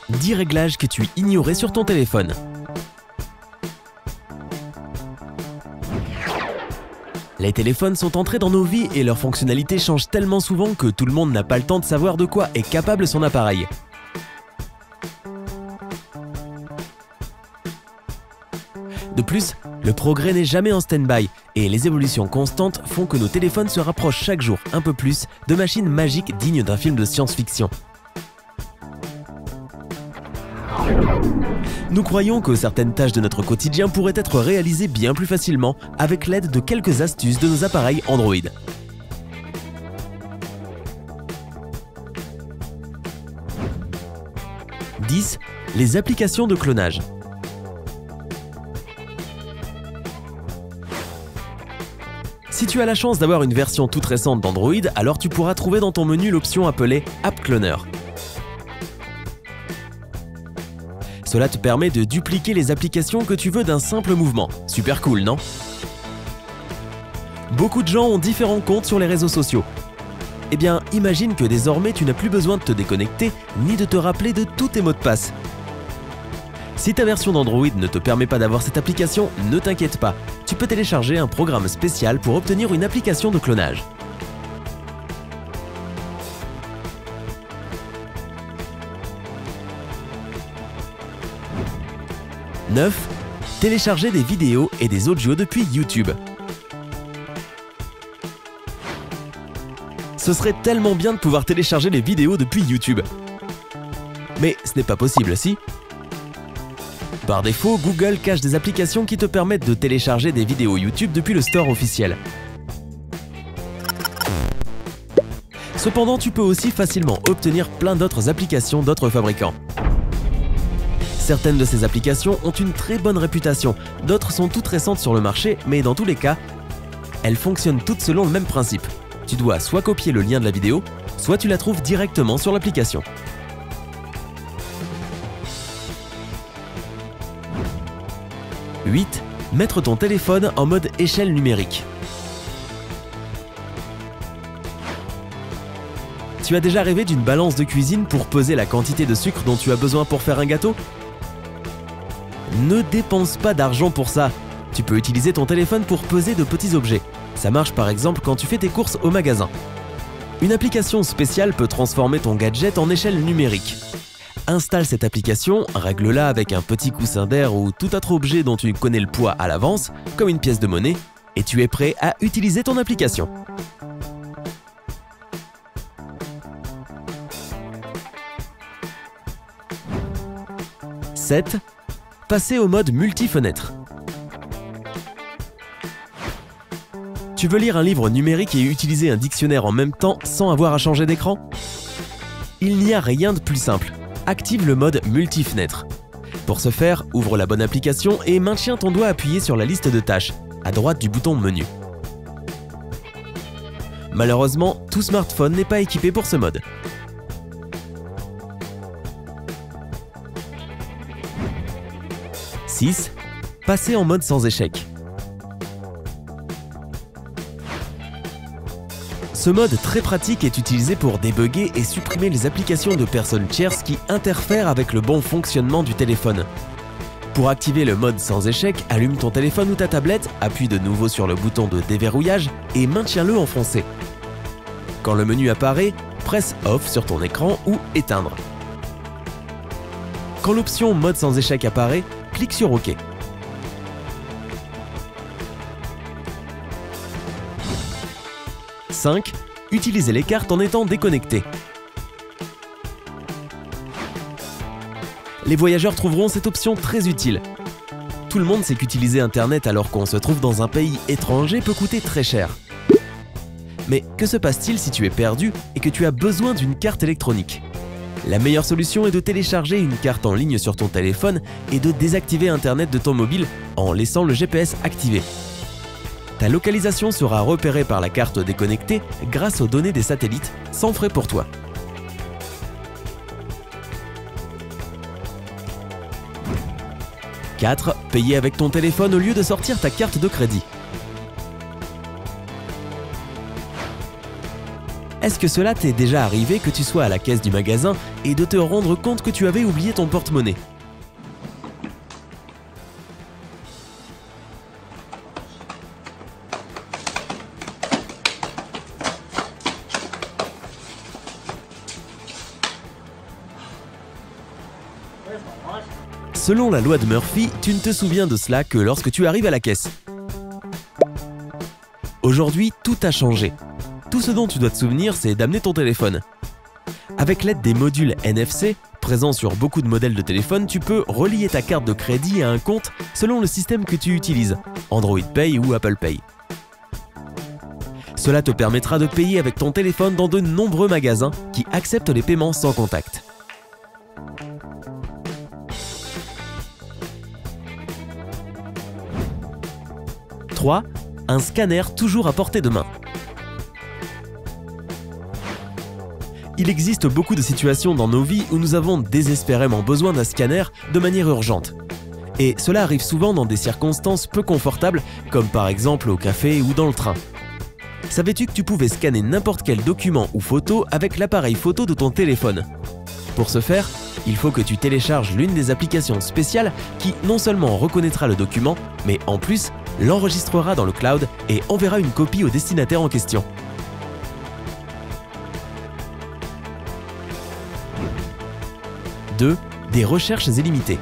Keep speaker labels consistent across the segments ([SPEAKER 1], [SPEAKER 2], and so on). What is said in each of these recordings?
[SPEAKER 1] 10 réglages que tu ignorais sur ton téléphone. Les téléphones sont entrés dans nos vies et leurs fonctionnalités changent tellement souvent que tout le monde n'a pas le temps de savoir de quoi est capable son appareil. De plus, le progrès n'est jamais en stand-by et les évolutions constantes font que nos téléphones se rapprochent chaque jour un peu plus de machines magiques dignes d'un film de science-fiction. Nous croyons que certaines tâches de notre quotidien pourraient être réalisées bien plus facilement avec l'aide de quelques astuces de nos appareils Android. « 10. Les applications de clonage. Si tu as la chance d'avoir une version toute récente d'Android, alors tu pourras trouver dans ton menu l'option appelée App Cloner. Cela te permet de dupliquer les applications que tu veux d'un simple mouvement. Super cool, non? Beaucoup de gens ont différents comptes sur les réseaux sociaux. Eh bien, imagine que désormais tu n'as plus besoin de te déconnecter ni de te rappeler de tous tes mots de passe. Si ta version d'Android ne te permet pas d'avoir cette application, ne t'inquiète pas. Tu peux télécharger un programme spécial pour obtenir une application de clonage. « 9. Télécharger des vidéos et des audios depuis YouTube. Ce serait tellement bien de pouvoir télécharger les vidéos depuis YouTube. Mais ce n'est pas possible, si? Par défaut, Google cache des applications qui te permettent de télécharger des vidéos YouTube depuis le store officiel. Cependant, tu peux aussi facilement obtenir plein d'autres applications d'autres fabricants. Certaines de ces applications ont une très bonne réputation, d'autres sont toutes récentes sur le marché, mais dans tous les cas, elles fonctionnent toutes selon le même principe. Tu dois soit copier le lien de la vidéo, soit tu la trouves directement sur l'application. « 8. Mettre ton téléphone en mode échelle numérique. Tu as déjà rêvé d'une balance de cuisine pour peser la quantité de sucre dont tu as besoin pour faire un gâteau? Ne dépense pas d'argent pour ça. Tu peux utiliser ton téléphone pour peser de petits objets. Ça marche par exemple quand tu fais tes courses au magasin. Une application spéciale peut transformer ton gadget en échelle numérique. Installe cette application, règle-la avec un petit coussin d'air ou tout autre objet dont tu connais le poids à l'avance, comme une pièce de monnaie, et tu es prêt à utiliser ton application. « 7. Passer au mode multi-fenêtre. Tu veux lire un livre numérique et utiliser un dictionnaire en même temps sans avoir à changer d'écran? Il n'y a rien de plus simple. Active le mode multi-fenêtre. Pour ce faire, ouvre la bonne application et maintiens ton doigt appuyé sur la liste de tâches, à droite du bouton menu. Malheureusement, tout smartphone n'est pas équipé pour ce mode. « 6. Passer en mode sans échec. Ce mode très pratique est utilisé pour débugger et supprimer les applications de personnes tierces qui interfèrent avec le bon fonctionnement du téléphone. Pour activer le mode sans échec, allume ton téléphone ou ta tablette, appuie de nouveau sur le bouton de déverrouillage et maintiens-le enfoncé. Quand le menu apparaît, presse Off sur ton écran ou Éteindre. Quand l'option mode sans échec apparaît, clique sur OK. 5. Utilisez les cartes en étant déconnecté. Les voyageurs trouveront cette option très utile. Tout le monde sait qu'utiliser Internet alors qu'on se trouve dans un pays étranger peut coûter très cher. Mais que se passe-t-il si tu es perdu et que tu as besoin d'une carte électronique? La meilleure solution est de télécharger une carte en ligne sur ton téléphone et de désactiver Internet de ton mobile en laissant le GPS activé. Ta localisation sera repérée par la carte déconnectée grâce aux données des satellites, sans frais pour toi. « 4. Payer avec ton téléphone au lieu de sortir ta carte de crédit. Est-ce que cela t'est déjà arrivé que tu sois à la caisse du magasin et de te rendre compte que tu avais oublié ton porte-monnaie? Selon la loi de Murphy, tu ne te souviens de cela que lorsque tu arrives à la caisse. Aujourd'hui, tout a changé. Tout ce dont tu dois te souvenir, c'est d'amener ton téléphone. Avec l'aide des modules NFC, présents sur beaucoup de modèles de téléphone, tu peux relier ta carte de crédit à un compte selon le système que tu utilises, Android Pay ou Apple Pay. Cela te permettra de payer avec ton téléphone dans de nombreux magasins qui acceptent les paiements sans contact. Un scanner toujours à portée de main. Il existe beaucoup de situations dans nos vies où nous avons désespérément besoin d'un scanner de manière urgente. Et cela arrive souvent dans des circonstances peu confortables, comme par exemple au café ou dans le train. Savais-tu que tu pouvais scanner n'importe quel document ou photo avec l'appareil photo de ton téléphone? Pour ce faire, il faut que tu télécharges l'une des applications spéciales qui non seulement reconnaîtra le document, mais en plus l'enregistrera dans le cloud et enverra une copie au destinataire en question. Des recherches illimitées.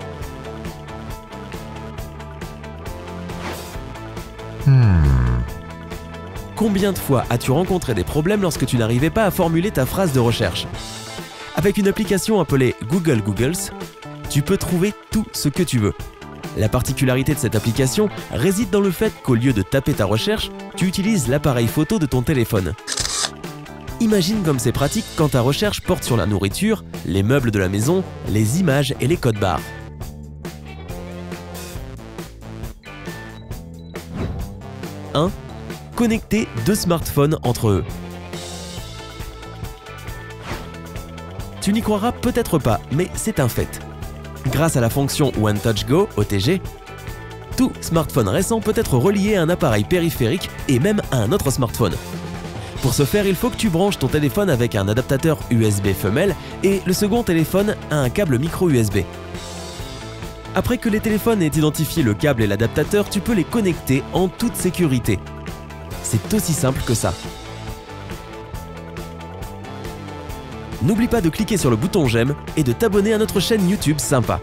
[SPEAKER 1] Combien de fois as-tu rencontré des problèmes lorsque tu n'arrivais pas à formuler ta phrase de recherche? Avec une application appelée Google Googles, tu peux trouver tout ce que tu veux. La particularité de cette application réside dans le fait qu'au lieu de taper ta recherche, tu utilises l'appareil photo de ton téléphone. Imagine comme c'est pratique quand ta recherche porte sur la nourriture, les meubles de la maison, les images et les codes barres. Connecter deux smartphones entre eux. Tu n'y croiras peut-être pas, mais c'est un fait. Grâce à la fonction One Touch Go, OTG, tout smartphone récent peut être relié à un appareil périphérique et même à un autre smartphone. Pour ce faire, il faut que tu branches ton téléphone avec un adaptateur USB femelle et le second téléphone à un câble micro USB. Après que les téléphones aient identifié le câble et l'adaptateur, tu peux les connecter en toute sécurité. C'est aussi simple que ça. N'oublie pas de cliquer sur le bouton j'aime et de t'abonner à notre chaîne YouTube sympa.